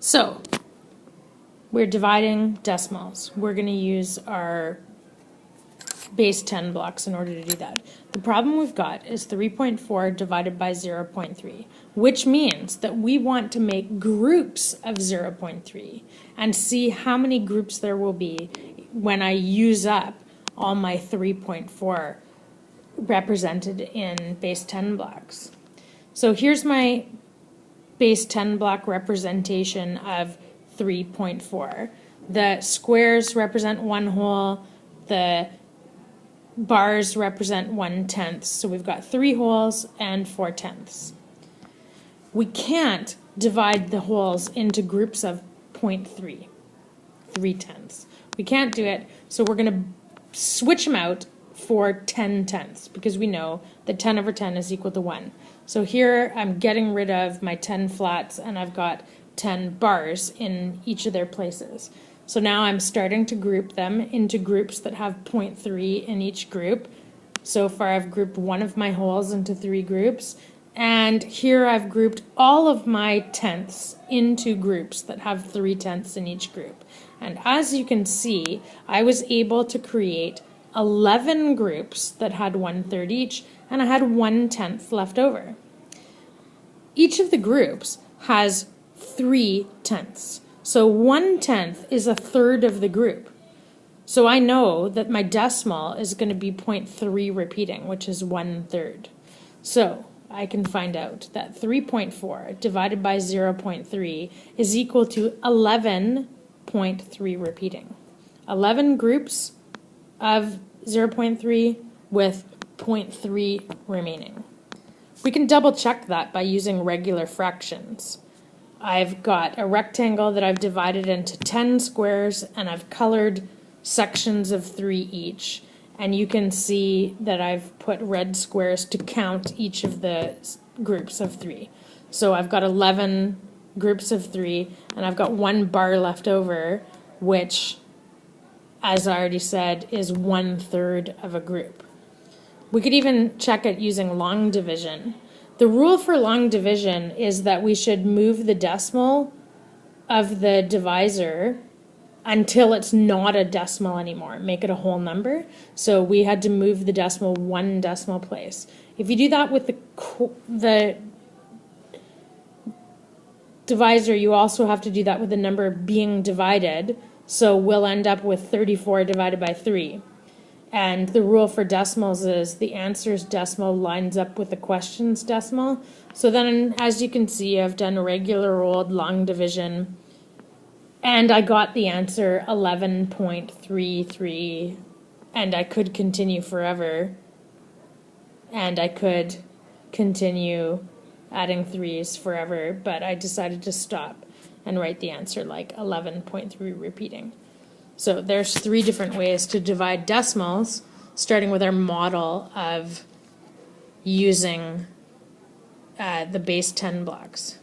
So we're dividing decimals. We're going to use our base 10 blocks in order to do that. The problem we've got is 3.4 divided by 0.3, which means that we want to make groups of 0.3 and see how many groups there will be when I use up all my 3.4 represented in base 10 blocks. So here's my base 10 block representation of 3.4. The squares represent one whole, the bars represent 1/10, so we've got 3 wholes and 4/10. We can't divide the wholes into groups of 0.3, 3/10. We can't do it, so we're going to switch them out for 10/10 because we know that 10 over 10 is equal to 1. So here I'm getting rid of my 10 flats and I've got 10 bars in each of their places. So now I'm starting to group them into groups that have 0.3 in each group. So far I've grouped one of my wholes into 3 groups, and here I've grouped all of my tenths into groups that have 3/10 in each group. And as you can see, I was able to create 11 groups that had 1/3 each, and I had 1/10 left over. Each of the groups has 3/10. So 1/10 is 1/3 of the group. So I know that my decimal is going to be 0.3 repeating, which is 1/3. So I can find out that 3.4 divided by 0.3 is equal to 11.3 repeating. 11 groups of 0.3 with 0.3 remaining. We can double check that by using regular fractions. I've got a rectangle that I've divided into 10 squares, and I've colored sections of 3 each. And you can see that I've put red squares to count each of the groups of 3. So I've got 11 groups of 3, and I've got 1 bar left over, which, as I already said, is 1/3 of a group. We could even check it using long division. The rule for long division is that we should move the decimal of the divisor until it's not a decimal anymore, make it a whole number. So we had to move the decimal 1 decimal place. If you do that with the divisor, you also have to do that with the number being divided. So we'll end up with 34 divided by 3. And the rule for decimals is the answer's decimal lines up with the question's decimal. So then, as you can see, I've done regular old long division, and I got the answer 11.33, and I could continue forever, and I could continue adding 3's forever, but I decided to stop and write the answer like 11.3 repeating. So there's 3 different ways to divide decimals, starting with our model of using the base 10 blocks.